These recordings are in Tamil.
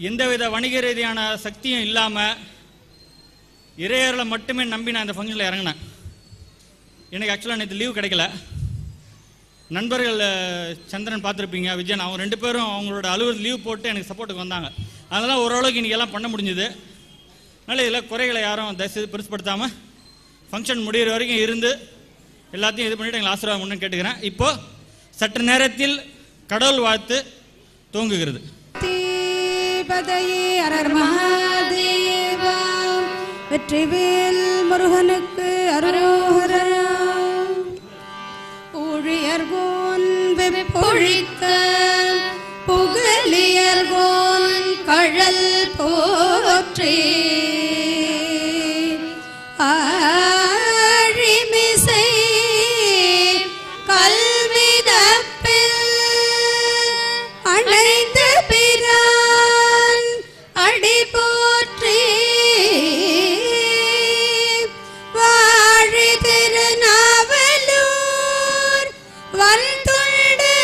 எந்தவித வணிக ரீதியான சக்தியும் இல்லாமல் இறையர்களை மட்டுமே நம்பி நான் இந்த ஃபங்க்ஷனில் இறங்கினேன். எனக்கு ஆக்சுவலாக நேற்று லீவ் கிடைக்கல. நண்பர்கள் சந்திரன் பார்த்துருப்பீங்க, விஜயன், அவங்க 2 பேரும் அவங்களோட அலுவலக லீவ் போட்டு எனக்கு சப்போர்ட்டுக்கு வந்தாங்க. அதெல்லாம் ஓரளவுக்கு இன்றைக்கி எல்லாம் பண்ண முடிஞ்சுது. அதனால் இதில் குறைகளை யாரும் தயவுசெய்து பெருசுப்படுத்தாமல் ஃபங்க்ஷன் முடிகிற வரைக்கும் இருந்து எல்லாத்தையும் இது பண்ணிவிட்டு எங்களை ஆசீர்வாதம் பண்ணு கேட்டுக்கிறேன். இப்போது சற்று நேரத்தில் கடவுள் வாழ்த்து துவங்குகிறது. அரர் மகாதேவா, வெற்றிவேல் முருகனுக்கு அரோகரா. ஊழியர்கோன் வெப்பொழித்த புகழியர்கோன் கழல் போற்றே. ஆழிமிசை கல்விதப்பில் அணைந்த பிரான் அடி போற்றி. வாழி திருநாவலூர் வல்துண்டு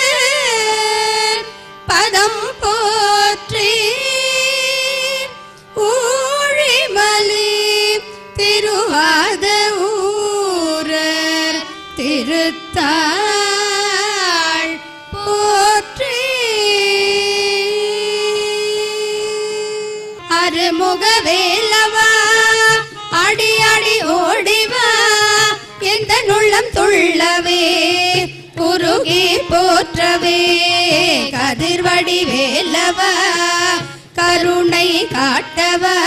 பதம் போற்றி. ஊழிமலி திருவாத ஊரர் திருத்தாள் போற்றி. அருமுகவேலவா அடி அடி ஓடிவா, எந்த நுள்ளம் துள்ளவே குருகி போற்றவே. கதிர்வடி வேலவா கருணை காட்டவா,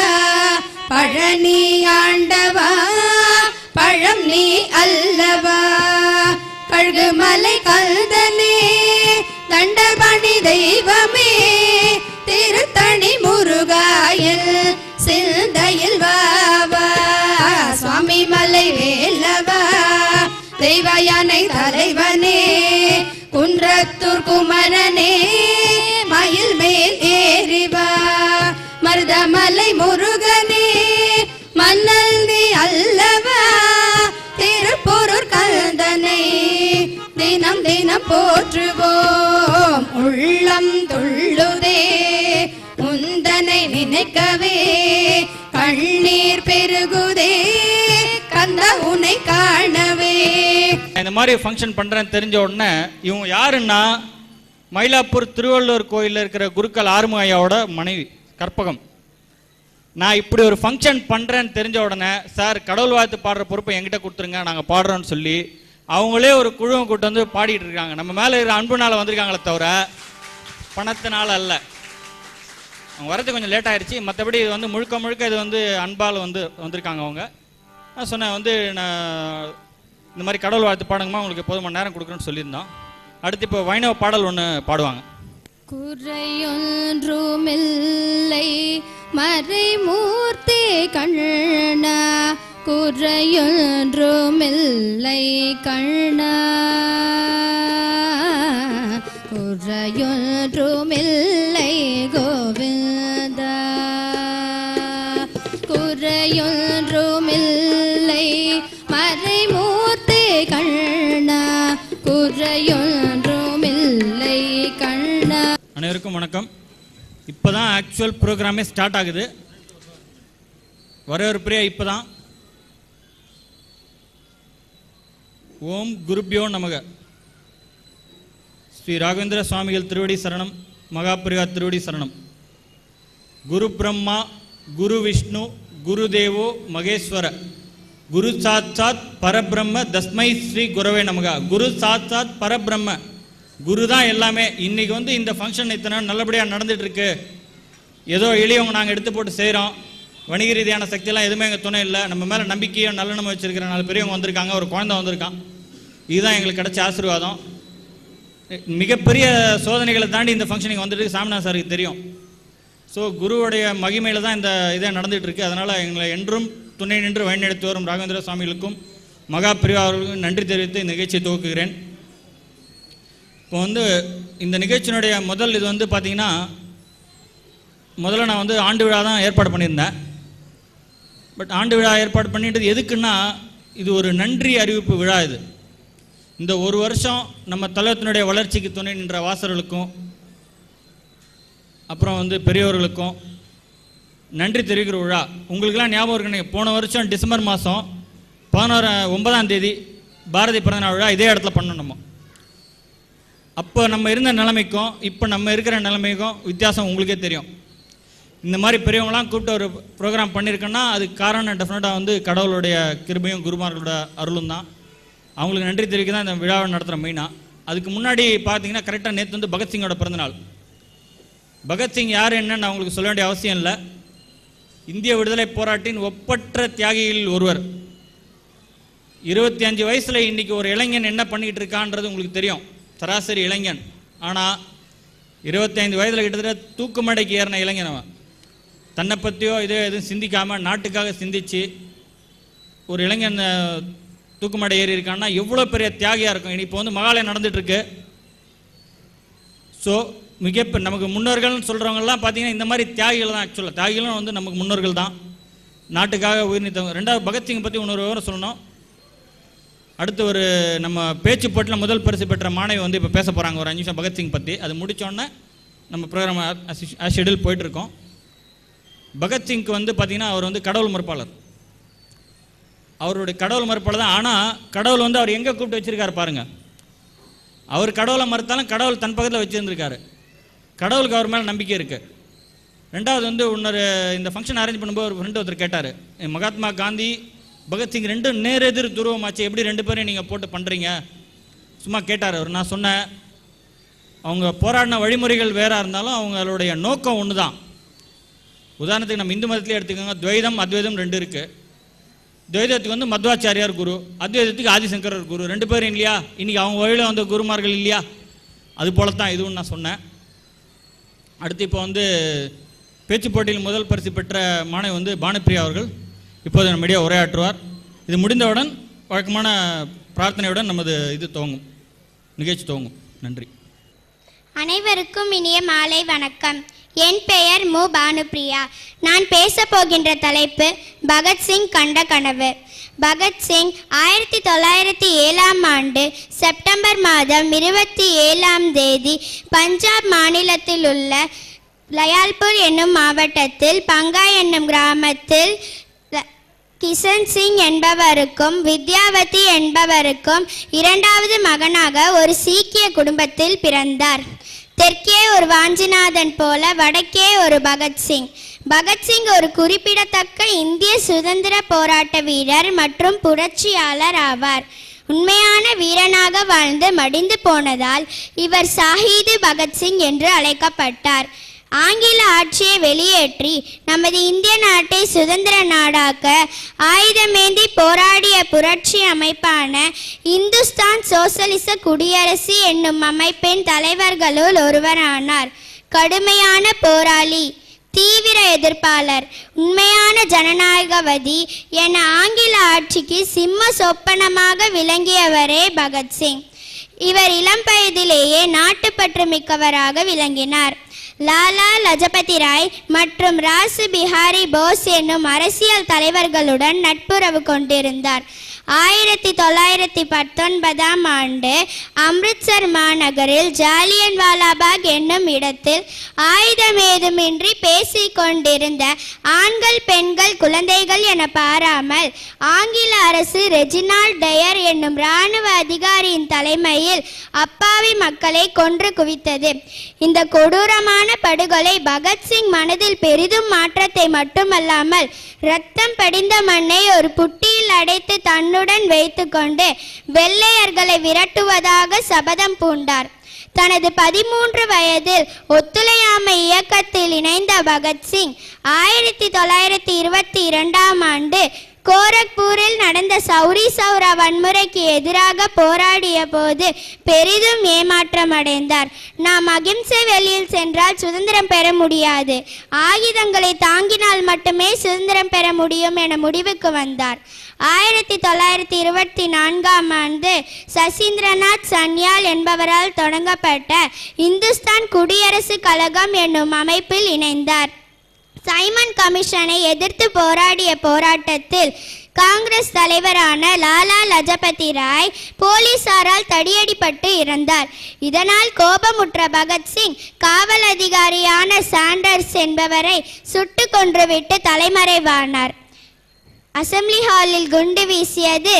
பழனி ஆண்டவா பழம் நீ அல்லவா. கழுகுமலை கல்தனே தண்டபணி தெய்வமே, திருத்தணி முருகாயில் சிந்தையில் வாவா. சுவாமி மலை வேலவா தெய்வ யானை தலைவனே, குன்றத்தூர் குமரனே மயில் மேல் ஏறிவா. மருதமலை முருகனே மன்னல் நீ அல்லவா. திருப்பூரூர் கந்தனை தினம் தினம் போற்றுவோம். உள்ளம் துள்ளுதே முந்தனை நினைக்கவே, கண்ணீர் பெருகுதே கந்த உன்னை காணவே. இந்த மாதிரி ஃபங்க்ஷன் பண்ணுறேன்னு தெரிஞ்ச உடனே இவங்க யாருன்னா மயிலாப்பூர் திருவள்ளுவர் கோயிலில் இருக்கிற குருக்கள் ஆறுமுக ஐயாவோட மனைவி கற்பகம். நான் இப்படி ஒரு ஃபங்க்ஷன் பண்ணுறேன்னு தெரிஞ்ச உடனே, சார் கடவுள் வாழ்த்து பாடுற பொறுப்பை என்கிட்ட கொடுத்துருங்க, நாங்கள் பாடுறோன்னு சொல்லி அவங்களே ஒரு குழுவை கூட்டு வந்து பாடிட்டு இருக்காங்க. நம்ம மேலே இருக்கிற அன்புனால வந்திருக்காங்களே தவிர பணத்தினால அல்ல. அவங்க வரது கொஞ்சம் லேட் ஆயிடுச்சு. மற்றபடி இது வந்து முழுக்க முழுக்க இது வந்து அன்பால் வந்திருக்காங்க. அவங்க நான் சொன்னேன் வந்து நான் இந்த மாதிரி கடவுள் வாழ்த்து பாடுங்கம்மா, உங்களுக்கு போதுமான நேரம் கொடுக்குறேன்னு சொல்லியிருந்தோம். அடுத்து இப்போ வைணவ பாடல் ஒன்று பாடுவாங்க. குறையொன்றுமில்லை மறைமூர்த்தி கண்ணா, குறையொன்றுமில்லை கண்ணா, குறையொன்றுமில்லை கோவிந்தா. குறையொன்றுமில்லை மறைமூர்த்தி கண்ணா, குறையொன்றுமில்லை கண்ணா. அனைவருக்கும் வணக்கம். இப்போ தான் ஆக்சுவல் ப்ரோக்ராமே ஸ்டார்ட் ஆகுது. வரவேற்பிரியா இப்போ தான். ஓம் குருப்யோ நமக. ஸ்ரீ ராகவேந்திர சுவாமிகள் திருவடி சரணம். மகாபிரியா திருவடி சரணம். குரு பிரம்மா குரு விஷ்ணு குரு தேவோ மகேஸ்வர குரு சாட்சாத் பரபிரம்ம தஸ்மை ஸ்ரீ குரவே நமக. குரு சாட்சாத் பரபிரம்ம, குரு தான் எல்லாமே. இன்னைக்கு வந்து இந்த ஃபங்க்ஷன் இத்தனை நல்லபடியாக நடந்துட்டு இருக்கு. ஏதோ எளியவங்க நாங்கள் எடுத்து போட்டு செய்கிறோம். வணிக ரீதியான சக்தியெல்லாம் எதுவுமே எங்கள் துணை இல்லை. நம்ம மேலே நம்பிக்கையும் நல்லெண்ணம் வச்சிருக்கிற 4 பெரியவங்க வந்திருக்காங்க, ஒரு குழந்தை வந்திருக்கான். இதுதான் எங்களுக்கு கிடைச்ச ஆசீர்வாதம். மிகப்பெரிய சோதனைகளை தாண்டி இந்த ஃபங்க்ஷனுக்கு வந்துட்டு சாமிநாத் சாருக்கு தெரியும். ஸோ குருவுடைய மகிமையில் தான் இந்த இதே நடந்துகிட்டு இருக்கு. அதனால் எங்களை என்றும் துணை நின்று வழிநடத்தி வரும் ராகவேந்திர சுவாமிகளுக்கும் மகா பிரிவா அவர்களுக்கும் நன்றி தெரிவித்து இந்த நிகழ்ச்சியை துவக்குகிறேன். இப்போ வந்து இந்த நிகழ்ச்சியினுடைய முதல் இது வந்து பார்த்திங்கன்னா, முதல்ல நான் வந்து ஆண்டு விழா தான் ஏற்பாடு பண்ணியிருந்தேன். பட் ஆண்டு விழா ஏற்பாடு பண்ணிட்டது எதுக்குன்னா, இது ஒரு நன்றி அறிவிப்பு விழா. இது இந்த ஒரு வருஷம் நம்ம தலத்தினுடைய வளர்ச்சிக்கு துணை நின்ற வாசர்களுக்கும் அப்புறம் வந்து பெரியவர்களுக்கும் நன்றி தெரிவிக்கிற விழா. உங்களுக்கெல்லாம் ஞாபகம் இருக்குன்னு, போன வருஷம் டிசம்பர் மாதம் 9ஆம் தேதி பாரதி பிறந்தநாள் விழா இதே இடத்துல பண்ணணும். அப்போ நம்ம இருந்த நிலைமைக்கும் இப்போ நம்ம இருக்கிற நிலைமைக்கும் வித்தியாசம் உங்களுக்கே தெரியும். இந்த மாதிரி பெரியவங்களாம் கூப்பிட்டு ஒரு ப்ரோக்ராம் பண்ணியிருக்கோன்னா அதுக்கு காரணம் டெஃபினட்டாக வந்து கடவுளுடைய கிருபையும் குருமார்களோட அருளும் தான். அவங்களுக்கு நன்றி தெரிவிக்க தான் இந்த விழாவை நடத்துகிற மெயினாக. அதுக்கு முன்னாடி பார்த்தீங்கன்னா கரெக்டாக நேற்று வந்து பகத்சிங்கோட பிறந்தநாள். பகத்சிங் யார் என்னன்னு அவங்களுக்கு சொல்ல வேண்டிய அவசியம் இல்லை. இந்திய விடுதலை போராட்டின் ஒப்பற்ற தியாகிகளில் ஒருவர். 25 வயசில் இன்றைக்கி ஒரு இளைஞன் என்ன பண்ணிக்கிட்டு இருக்கான்றது உங்களுக்கு தெரியும், சராசரி இளைஞன். ஆனால் 25 வயதில் கிட்டத்தட்ட தூக்குமடைக்கு ஏறின இளைஞன் அவன். தன்னை பற்றியோ இதோ எதுவும் சிந்திக்காமல் நாட்டுக்காக சிந்திச்சு ஒரு இளைஞன் தூக்குமடை ஏறி இருக்கான்னா எவ்வளோ பெரிய தியாகியாக இருக்கும். இப்போ வந்து மகாலயம் நடந்துகிட்ருக்கு. ஸோ நமக்கு முன்னோர்கள்னு சொல்கிறவங்கலாம் பார்த்தீங்கன்னா இந்த மாதிரி தியாகிகள் தான். ஆக்சுவலாக தியாகிகளும் வந்து நமக்கு முன்னோர்கள் தான், நாட்டுக்காக உயிர் நீத்தவங்க. ரெண்டாவது பகத்சிங் பற்றி இன்னொரு விவரம் சொல்லணும். அடுத்து ஒரு நம்ம பேச்சு போட்டியில் முதல் பரிசு பெற்ற மாணவி வந்து இப்போ பேச போகிறாங்க ஒரு 5 நிமிஷம் பகத்சிங் பற்றி. அது முடித்தோடனே நம்ம ப்ரோக்ராம் ஷெடியூல் போயிட்டுருக்கோம். பகத்சிங்க்கு வந்து பார்த்திங்கன்னா அவர் வந்து கடவுள் மறுப்பாளர். அவருடைய கடவுள் மறுப்பாளர் தான். ஆனால் கடவுள் வந்து அவர் எங்கே கூப்பிட்டு வச்சுருக்காரு பாருங்கள். அவர் கடவுளை மறுத்தாலும் கடவுள் தன் பக்கத்தில் வச்சுருந்துருக்காரு. கடவுளுக்கு அவர் மேலே நம்பிக்கை இருக்குது. ரெண்டாவது வந்து இன்னொரு இந்த ஃபங்க்ஷன் அரேஞ்ச் பண்ணும்போது ஒரு ஃப்ரெண்டு ஒருத்தர் கேட்டார், மகாத்மா காந்தி பகத்சிங் 2 நேரெதிர் துருவமாச்சு, எப்படி 2 பேரையும் நீங்கள் போட்டு பண்ணுறீங்க சும்மா கேட்டார் அவர். நான் சொன்னேன், அவங்க போராடின வழிமுறைகள் வேறாக இருந்தாலும் அவங்களுடைய நோக்கம் ஒன்று தான். உதாரணத்துக்கு நம்ம இந்து மதத்திலே எடுத்துக்கோங்க, துவைதம் அத்வைதம் 2 இருக்குது. துவைதத்துக்கு வந்து மத்வாச்சாரியார் குரு, அத்வைதத்துக்கு ஆதிசங்கரர் குரு, 2 பேரும் இல்லையா? இன்றைக்கி அவங்க வழியில் வந்த குருமார்கள் இல்லையா? அது போல தான் இதுவும் நான் சொன்னேன். அடுத்து இப்போ வந்து பேச்சு போட்டியில் முதல் பரிசு பெற்ற மாணவி வந்து பானுப்பிரியா அவர்கள் இப்போது நம்மிடையே உரையாற்றுவார். இது முடிந்தவுடன் வழக்கமான பிரார்த்தனையுடன் நமது இது துவங்கும், நிகழ்ச்சி துவங்கும். நன்றி. அனைவருக்கும் இனிய மாலை வணக்கம். என் பெயர் மு பானுப்பிரியா. நான் பேச போகின்ற தலைப்பு பகத்சிங் கண்ட கனவு. பகத்சிங் 1907ஆம் ஆண்டு செப்டம்பர் மாதம் 27ஆம் தேதி பஞ்சாப் மாநிலத்தில் உள்ள லயால்பூர் என்னும் மாவட்டத்தில் பங்கா என்னும் கிராமத்தில் கிஷன் சிங் என்பவருக்கும் வித்யாவதி என்பவருக்கும் 2வது மகனாக ஒரு சீக்கிய குடும்பத்தில் பிறந்தார். தெற்கே ஒரு வாஞ்சிநாதன் போல வடக்கே ஒரு பகத்சிங். பகத்சிங் ஒரு குறிப்பிடத்தக்க இந்திய சுதந்திர போராட்ட வீரர் மற்றும் புரட்சியாளர் ஆவார். உண்மையான வீரனாக வாழ்ந்து மடிந்து போனதால் இவர் ஷாஹீது பகத்சிங் என்று அழைக்கப்பட்டார். ஆங்கில ஆட்சியை வெளியேற்றி நமது இந்திய நாட்டை சுதந்திர நாடாக்க ஆயுதமேந்தி போராடிய புரட்சி அமைப்பான இந்துஸ்தான் சோசலிச குடியரசு என்னும் அமைப்பின் தலைவர்களுள் ஒருவரானார். கடுமையான போராளி, தீவிர எதிர்ப்பாளர், உண்மையான ஜனநாயகவாதி என ஆங்கில ஆட்சிக்கு சிம்ம சொப்பனமாக விளங்கியவரே பகத்சிங். இவர் இளம் வயதிலேயே நாட்டுப்பற்று மிக்கவராக விளங்கினார். லாலா லஜபதி ராய் மற்றும் ராசு பிஹாரி போஸ் என்னும் அரசியல் தலைவர்களுடன் நட்புறவு கொண்டிருந்தார். 1919 ஆண்டு அம்ரித்சர் மாநகரில் ஜாலியன் வாலாபாக் என்னும் இடத்தில் ஆயுதம் ஏதுமின்றி பேசிக் கொண்டிருந்த ஆண்கள், பெண்கள், குழந்தைகள் என பாராமல் ஆங்கில அரசு ரெஜினால்ட் டயர் என்னும் இராணுவ அதிகாரியின் தலைமையில் அப்பாவி மக்களை கொன்று குவித்தது. இந்த கொடூரமான படுகொலை பகத்சிங் மனதில் பெரிதும் மாற்றத்தை மட்டுமல்லாமல் இரத்தம் படிந்த மண்ணை ஒரு புட்டியில் அடைத்து தன்னுடன் வைத்துக்கொண்டு வெள்ளையர்களை விரட்டுவதாக சபதம் பூண்டார். தனது 13 வயதில் ஒத்துழையாமை இயக்கத்தில் இணைந்த பகத்சிங் 1922 ஆண்டு கோரக்பூரில் நடந்த சௌரி சௌரா வன்முறைக்கு எதிராக போராடிய போது பெரிதும் ஏமாற்றம் அடைந்தார். நாம் அகிம்சை வெளியில் சென்றால் சுதந்திரம் பெற முடியாது, ஆயுதங்களை தாங்கினால் மட்டுமே சுதந்திரம் பெற முடியும் என முடிவுக்கு வந்தார். 1924 ஆண்டு சசீந்திரநாத் சன்யால் என்பவரால் தொடங்கப்பட்ட இந்துஸ்தான் குடியரசு கழகம் என்னும் அமைப்பில் இணைந்தார். சைமன் கமிஷனை எதிர்த்து போராடிய போராட்டத்தில் காங்கிரஸ் தலைவரான லாலா லஜபதி ராய் போலீசாரால் தடியடிப்பட்டு இறந்தார். இதனால் கோபமுற்ற பகத்சிங் காவல் அதிகாரியான சாண்டர்ஸ் என்பவரை சுட்டு கொன்றுவிட்டு தலைமறைவானார். அசெம்பிளி ஹாலில் குண்டு வீசியது,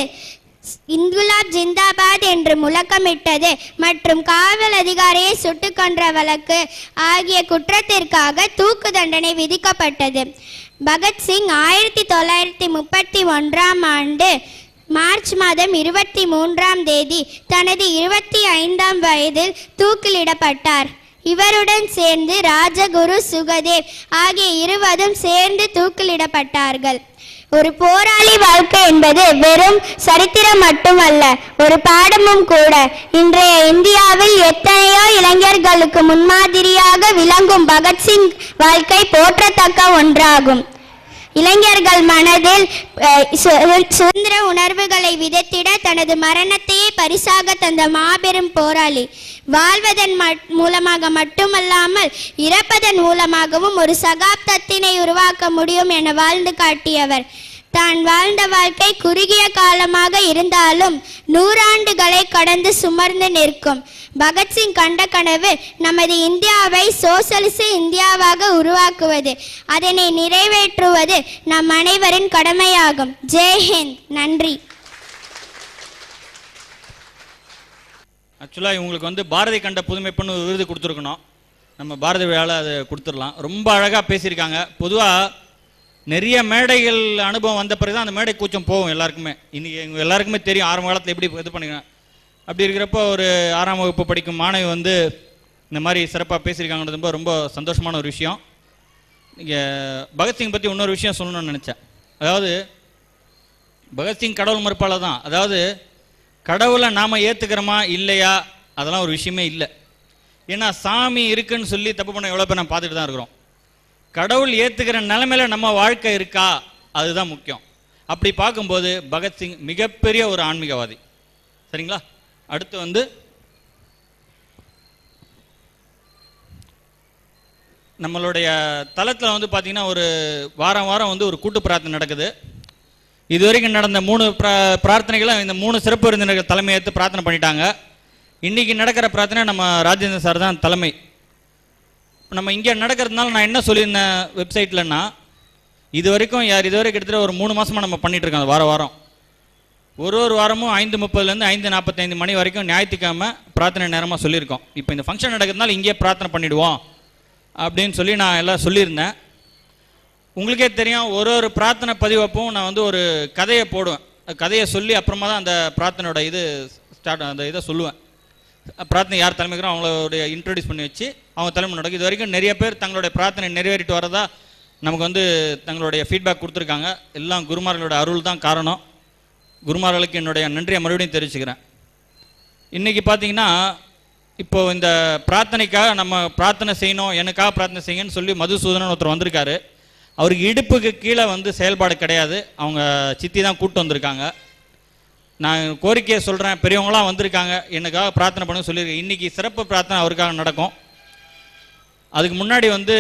இன்குலாப் ஜிந்தாபாத் என்று முழக்கமிட்டது மற்றும் காவல் அதிகாரியை சுட்டு கொன்ற வழக்கு ஆகிய குற்றத்திற்காக தூக்கு தண்டனை விதிக்கப்பட்டது. பகத்சிங் 1931 ஆண்டு மார்ச் மாதம் 23ஆம் தேதி தனது 25ஆம் வயதில் தூக்கிலிடப்பட்டார். இவருடன் சேர்ந்து ராஜகுரு, சுகதேவ் ஆகிய இருவரும் சேர்ந்து தூக்கிலிடப்பட்டார்கள். ஒரு போராளி வாழ்க்கை என்பது வெறும் சரித்திரம் மட்டுமல்ல, ஒரு பாடமும் கூட. இன்றைய இந்தியாவில் எத்தனையோ இளைஞர்களுக்கு முன்மாதிரியாக விளங்கும் பகத்சிங் வாழ்க்கை போற்றத்தக்க ஒன்றாகும். இளைஞர்கள் மனதில் சுதந்திர உணர்வுகளை விதைத்திட தனது மரணத்தையே பரிசாக தந்த மாபெரும் போராளி. வாழ்வதன் மூலமாக மட்டுமல்லாமல் இறப்பதன் மூலமாகவும் ஒரு சகாப்தத்தினை உருவாக்க முடியும் என வாழ்ந்து காட்டியவர். தான் வாழ்ந்த வாழ்க்கை குறுகிய காலமாக இருந்தாலும் 100 ஆண்டுகளை கடந்து சுமர்ந்து நிற்கும். பகத்சிங் கண்ட கனவு நமது இந்தியாவை சோசலிச இந்தியாவாக உருவாக்குவது. அதனை நிறைவேற்றுவது நம் அனைவரின் கடமையாகும். ஜெய்ஹிந்த். நன்றி. ஆக்சுவலாக இவங்களுக்கு வந்து பாரதி கண்ட புதுமைப்புன்னு விருது கொடுத்துருக்கணும். நம்ம பாரதி விழாவில் அதை கொடுத்துடலாம். ரொம்ப அழகாக பேசியிருக்காங்க. பொதுவாக நிறைய மேடைகள் அனுபவம் வந்த பிறகு தான் அந்த மேடை கூச்சம் போகும் எல்லாருக்குமே. இன்றைக்கி எங்கள் எல்லாருக்குமே தெரியும் ஆரம்ப காலத்தில் எப்படி இது பண்ணிக்கிறேன். அப்படி இருக்கிறப்போ ஒரு 6ஆம் வகுப்பு படிக்கும் மாணவி வந்து இந்த மாதிரி சிறப்பாக பேசியிருக்காங்கிறது ரொம்ப சந்தோஷமான ஒரு விஷயம். நீங்கள் பகத்சிங் பற்றி இன்னொரு விஷயம் சொல்லணும்னு நினச்சேன். அதாவது பகத்சிங் கடவுள் மறுப்பாளர் தான். அதாவது கடவுளை நாம் ஏற்றுக்கிறோமா இல்லையா அதெல்லாம் ஒரு விஷயமே இல்லை. ஏன்னா சாமி இருக்குன்னு சொல்லி தப்பு பண்ண எவ்வளோ பேர் நம்ம பார்த்துட்டு தான் இருக்கிறோம். கடவுள் ஏற்றுக்கிற நிலைமையில நம்ம வாழ்க்கை இருக்கா அதுதான் முக்கியம். அப்படி பார்க்கும்போது பகத்சிங் மிகப்பெரிய ஒரு ஆன்மீகவாதி. சரிங்களா? அடுத்து வந்து நம்மளுடைய தளத்தில் வந்து பார்த்திங்கன்னா ஒரு வாரம் வந்து ஒரு கூட்டு பிரார்த்தனை நடக்குது. இதுவரைக்கும் நடந்த 3 பிரார்த்தனைகளும் இந்த 3 சிறப்பு விருந்தினர்கள் தலைமையேற்று பிரார்த்தனை பண்ணிட்டாங்க. இன்றைக்கி நடக்கிற பிரார்த்தனை நம்ம ராஜேந்திரன் சார் தான் தலைமை. நம்ம இங்கே நடக்கிறதுனால நான் என்ன சொல்லியிருந்தேன் வெப்சைட்லன்னா, இதுவரைக்கும் கிட்டத்தட்ட ஒரு 3 மாதமாக நம்ம பண்ணிகிட்ருக்கோம். வாரம் ஒரு வாரமும் 5:30 5:45 மணி வரைக்கும் ஞாயிற்றுக்கிழமை பிரார்த்தனை நேரமாக சொல்லியிருக்கோம். இப்போ இந்த ஃபங்க்ஷன் நடக்கிறதுனால இங்கேயே பிரார்த்தனை பண்ணிவிடுவோம் அப்படின்னு சொல்லி நான் எல்லாம் சொல்லியிருந்தேன். உங்களுக்கே தெரியும், ஒரு பிரார்த்தனை பதிவப்பவும் நான் வந்து ஒரு கதையை போடுவேன். கதையை சொல்லி அப்புறமா தான் அந்த பிரார்த்தனையோட அந்த இதை சொல்லுவேன். பிரார்த்தனை யார் தலைமைக்கிறோம் அவங்களுடைய இன்ட்ரடியூஸ் பண்ணி வச்சு அவங்க தலைமை நடக்கும். இது வரைக்கும் நிறைய பேர் தங்களுடைய பிரார்த்தனை நிறைவேறிட்டு வரதா நமக்கு வந்து தங்களுடைய ஃபீட்பேக் கொடுத்துருக்காங்க. எல்லாம் குருமார்களோட அருள் தான் காரணம். குருமார்களுக்கு என்னுடைய நன்றியை மறுபடியும் தெரிவிச்சுக்கிறேன். இன்றைக்கி பார்த்தீங்கன்னா இப்போது இந்த பிரார்த்தனைக்காக நம்ம பிரார்த்தனை செய்யணும், எனக்காக பிரார்த்தனை செய்யுங்கன்னு சொல்லி மதுசூதனன் ஒருத்தர் வந்திருக்காரு. அவருக்கு இடுப்புக்கு கீழே வந்து செயல்பாடு கிடையாது. அவங்க சித்தி தான் கூப்பிட்டு வந்திருக்காங்க. நான் கோரிக்கையை சொல்கிறேன், பெரியவங்களாம் வந்திருக்காங்க, எனக்காக பிரார்த்தனை பண்ண சொல்லியிருக்கேன். இன்றைக்கி சிறப்பு பிரார்த்தனை அவருக்காக நடக்கும். அதுக்கு முன்னாடி வந்து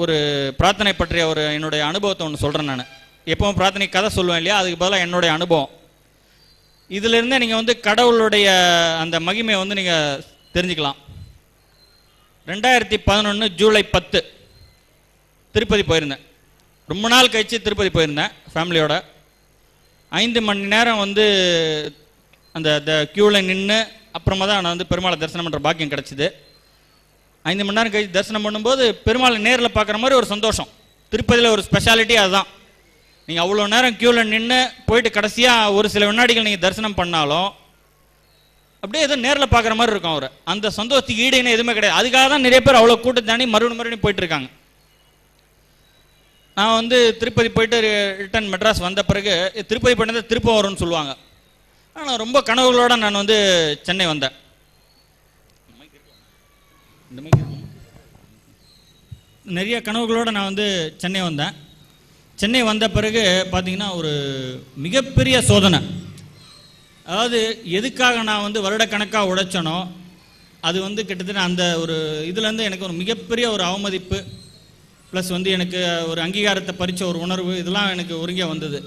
ஒரு பிரார்த்தனை பற்றிய என்னுடைய அனுபவத்தை ஒன்று சொல்கிறேன். நான் எப்பவும் பிரார்த்தனை கதை சொல்லுவேன் இல்லையா, அதுக்கு பதிலாக என்னுடைய அனுபவம். இதிலிருந்தே நீங்கள் வந்து கடவுளுடைய அந்த மகிமையை வந்து நீங்கள் தெரிஞ்சுக்கலாம். 2011 ஜூலை 10 திருப்பதி போயிருந்தேன். ரொம்ப நாள் கழிச்சு திருப்பதி போயிருந்தேன் ஃபேமிலியோட. 5 மணி நேரம் வந்து அந்த க்யூவில் நின்று அப்புறமா தான் நான் வந்து பெருமாளை தரிசனம் பண்ணுற பாக்கியம் கிடச்சிது. 5 மணி நேரம் கழிச்சு தரிசனம் பண்ணும்போது பெருமாளை நேரில் பார்க்குற மாதிரி ஒரு சந்தோஷம். திருப்பதியில் ஒரு ஸ்பெஷாலிட்டி அதுதான். நீங்கள் அவ்வளோ நேரம் க்யூவில் நின்று போயிட்டு கடைசியாக ஒரு சில வினாடிகள் நீங்கள் தரிசனம் பண்ணாலும் அப்படியே ஏதோ நேரில் பார்க்குற மாதிரி இருக்கும். அவர் அந்த சந்தோஷத்துக்கு ஈடு என்ன எதுவுமே கிடையாது. அதுக்காக தான் நிறைய பேர் அவ்வளோ கூட்டம் தாண்டி மறுபடியும் போயிட்டு இருக்காங்க. நான் வந்து திருப்பதி போயிட்டு ரிட்டர்ன் மெட்ராஸ் வந்த பிறகு திருப்பதி போயிட்டு திருப்பம் வரும்னு சொல்லுவாங்க. ஆனால் ரொம்ப கனவுகளோடு நான் வந்து சென்னை வந்தேன். நிறைய கனவுகளோடு நான் வந்து சென்னை வந்தேன். சென்னை வந்த பிறகு பார்த்தீங்கன்னா ஒரு மிகப்பெரிய சோதனை. அதாவது எதுக்காக நான் வந்து வருடக்கணக்காக உழைச்சனோ அது வந்து கிட்டத்தட்ட அந்த ஒரு இதுலேருந்து எனக்கு ஒரு மிகப்பெரிய ஒரு அவமதிப்பு ப்ளஸ் வந்து எனக்கு ஒரு அங்கீகாரத்தை பறித்த ஒரு உணர்வு இதெல்லாம் எனக்கு ஒருங்கே வந்தது.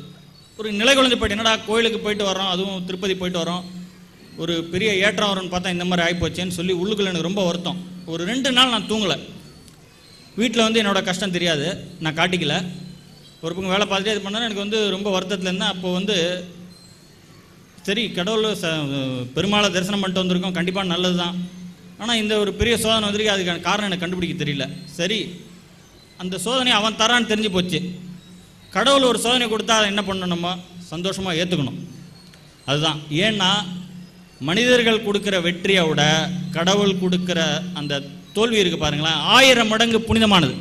ஒரு நிலை குழந்தை போய்ட்டு என்னடா கோயிலுக்கு போயிட்டு வரோம், அதுவும் திருப்பதி போயிட்டு வரோம், ஒரு பெரிய ஏற்றம் வரும்னு பார்த்தா இந்த மாதிரி ஆகிப்போச்சேன்னு சொல்லி உள்ளுக்குள்ள எனக்கு ரொம்ப வருத்தம். ஒரு 2 நாள் நான் தூங்கலை. வீட்டில் வந்து என்னோடய கஷ்டம் தெரியாது, நான் காட்டிக்கல. ஒரு பக்கம் வேலை பார்த்துட்டே இது பண்ணாலும் எனக்கு வந்து ரொம்ப வருத்தத்தில் இருந்தேன். அப்போ வந்து சரி கடவுள் பெருமாளை தரிசனம் பண்ணிட்டு வந்திருக்கோம், கண்டிப்பாக நல்லது தான். ஆனால் இந்த ஒரு பெரிய சோதனை வந்திருக்கு, அதுக்கான காரணம் எனக்கு கண்டுபிடிக்க தெரியல. சரி அந்த சோதனை அவன் தரான்னு தெரிஞ்சு போச்சு. கடவுள் ஒரு சோதனை கொடுத்தா அதை என்ன பண்ணணுமோ சந்தோஷமாக ஏற்றுக்கணும். அதுதான். ஏன்னா மனிதர்கள் கொடுக்குற வெற்றியை விட கடவுள் கொடுக்குற அந்த தோல்வி இருக்குது பாருங்களேன், 1000 மடங்கு புனிதமானது.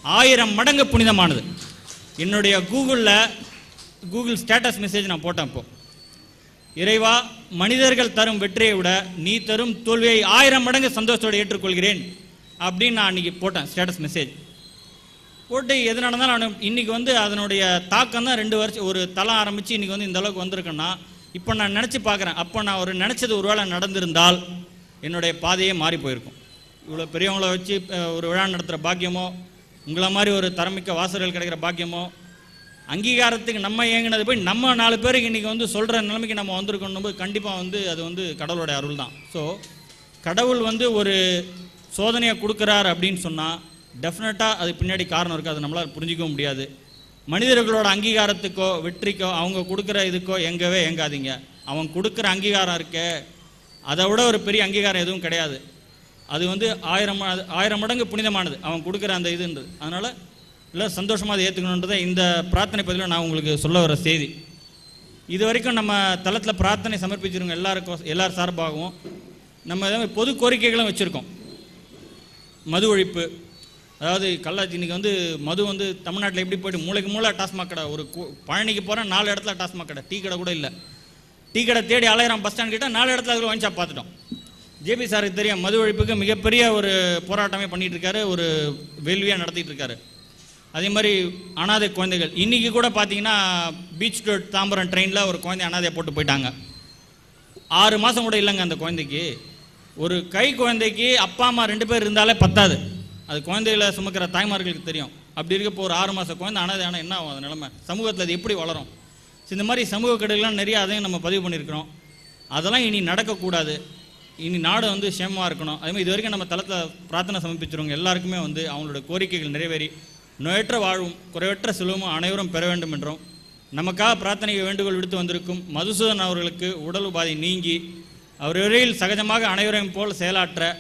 1000 மடங்கு புனிதமானது. என்னுடைய கூகுள் ஸ்டேட்டஸ் மெசேஜ் நான் போட்டேன். இப்போ இறைவா, மனிதர்கள் தரும் வெற்றியை விட நீ தரும் தோல்வியை 1000 மடங்கு சந்தோஷத்தோடு ஏற்றுக்கொள்கிறேன் அப்படின்னு நான் அன்றைக்கி போட்டேன் ஸ்டேட்டஸ் மெசேஜ் போட்டு. எது நடந்தாலும் நான் இன்றைக்கி வந்து அதனுடைய தாக்கம் தான் 2 வருஷம் ஒரு தளம் ஆரம்பித்து இன்றைக்கி வந்து இந்த அளவுக்கு வந்திருக்கேன்னா இப்போ நான் நினச்சி பார்க்குறேன். அப்போ நான் நினச்சது ஒரு வேளை நடந்திருந்தால் என்னுடைய பாதையே மாறி போயிருக்கும். இவ்வளோ பெரியவங்கள வச்சு ஒரு விழா நடத்துகிற பாக்கியமோ, உங்களை மாதிரி ஒரு தரமிக்க வாசகர்கள் கிடைக்கிற பாக்கியமோ, அங்கீகாரத்துக்கு நம்ம ஏங்கினது போய் நம்ம 4 பேருக்கு இன்றைக்கி வந்து சொல்கிற நிலைமைக்கு நம்ம வந்திருக்கணும் போது கண்டிப்பாக வந்து அது வந்து கடவுளுடைய அருள் தான். ஸோ கடவுள் வந்து ஒரு சோதனையை கொடுக்குறார் அப்படின்னு சொன்னால் டெஃபினட்டாக அது பின்னாடி காரணம் இருக்குது. அது நம்மளால் புரிஞ்சிக்கவும் முடியாது. மனிதர்களோட அங்கீகாரத்துக்கோ வெற்றிக்கோ அவங்க கொடுக்குற இதுக்கோ எங்கவே ஏங்காதீங்க. அவன் கொடுக்குற அங்கீகாரம் இருக்கே அதை விட ஒரு பெரிய அங்கீகாரம் எதுவும் கிடையாது. அது வந்து 1000 மடங்கு புனிதமானது அவன் கொடுக்குற அந்த இதுன்றது. அதனால் இல்லை சந்தோஷமாக அதை ஏற்றுக்கணுன்றதை இந்த பிரார்த்தனை பதிவில் நான் உங்களுக்கு சொல்ல வர செய்தி. இது வரைக்கும் நம்ம தளத்தில் பிரார்த்தனை சமர்ப்பிச்சிருக்கோம் எல்லார் சார்பாகவும் நம்ம பொது கோரிக்கைகளும் வச்சுருக்கோம். மது ஒழிப்பு, அதாவது கள்ளச்சி இன்றைக்கி வந்து மது வந்து தமிழ்நாட்டில் எப்படி போய்ட்டு மூளைக்கு மூளை டாஸ்மாக் கடை. ஒரு பழனிக்கு போகிறேன் 4 இடத்துல டாஸ்மாக் கடை, டீ கடை கூட இல்லை. டீ கடை தேடி அலையிறான் பஸ் ஸ்டாண்ட் கிட்ட 4 இடத்துல அதில் வாங்கி பார்த்துட்டோம். ஜேபி சாருக்கு தெரியும் மது ஒழிப்புக்கு மிகப்பெரிய ஒரு போராட்டமே பண்ணிகிட்டு இருக்காரு, ஒரு வேள்வியாக நடத்திட்டு இருக்காரு. அதே மாதிரி அனாதை குழந்தைகள் இன்றைக்கி கூட பார்த்தீங்கன்னா பீச் டு தாம்பரம் ட்ரெயினில் ஒரு குழந்தை அனாதையை போட்டு போயிட்டாங்க. 6 மாதம் கூட இல்லைங்க அந்த குழந்தைக்கு. ஒரு கை குழந்தைக்கு அப்பா அம்மா 2 பேர் இருந்தாலே பத்தாது. அது குழந்தைகளை சுமக்கிற தாய்மார்களுக்கு தெரியும். அப்படி இருக்க இப்போ ஒரு 6 மாத குழந்தை அனாதை ஆனால் என்ன ஆகும் அந்த நிலைமை, சமூகத்தில் அது எப்படி வளரும். இந்த மாதிரி சமூக கெடுகள்லாம் நிறைய அதையும் நம்ம பதிவு பண்ணியிருக்கிறோம். அதெல்லாம் இனி நடக்கக்கூடாது. இனி நாடு வந்து சேமமாக இருக்கணும். அதேமாதிரி இது வரைக்கும் நம்ம தளத்தில் பிரார்த்தனை சமர்ப்பிச்சிருவங்க எல்லாருக்குமே வந்து அவங்களோட கோரிக்கைகள் நிறைவேறி நோயற்ற வாழ்வும் குறைவற்ற செல்வமும் அனைவரும் பெற வேண்டும் என்றும் நமக்காக பிரார்த்தனைக்கு வேண்டுகோள் விடுத்து வந்திருக்கும் மதுசூதன் அவர்களுக்கு உடல் உபாதை நீங்கி அவர் வரையில் சகஜமாக அனைவரையும் போல் செயலாற்ற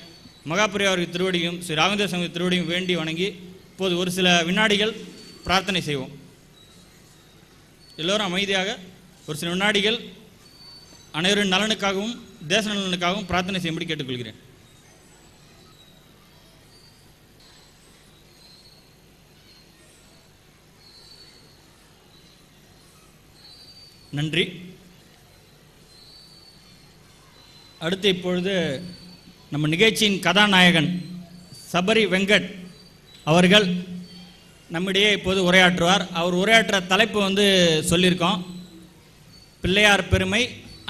மகாபிரியா அவருக்கு திருவடியும் ஸ்ரீ ராகவேந்திர சுவாமி திருவடியும் வேண்டி வணங்கி இப்போது ஒரு சில வினாடிகள் பிரார்த்தனை செய்வோம். எல்லோரும் அமைதியாக ஒரு சில வினாடிகள் அனைவரின் நலனுக்காகவும் தேச நலனுக்காகவும் பிரார்த்தனை செய்யும்படி கேட்டுக்கொள்கிறேன். நன்றி. அடுத்து இப்பொழுது நம்ம நிகழ்ச்சியின் கதாநாயகன் சபரி வெங்கட் அவர்கள் நம்மிடையே இப்போது உரையாற்றுவார். அவர் உரையாற்ற தலைப்பு வந்து சொல்லியிருக்கோம், பிள்ளையார் பெருமை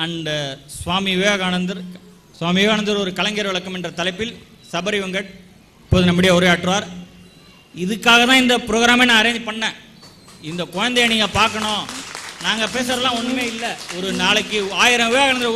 அண்ட் சுவாமி விவேகானந்தர் ஒரு கலைஞர் விளக்கம் என்ற தலைப்பில் சபரி வெங்கட் இப்போது நம்மிடையே உரையாற்றுவார். இதுக்காக தான் இந்த ப்ரோக்ராமே நான் அரேஞ்ச் பண்ணேன். இந்த குழந்தைய நீங்கள் பார்க்கணும், நாங்க பேசுறதெல்லாம் ஒண்ணுமே இல்ல. ஒரு நாளைக்கு 1000 விவேகானந்தர்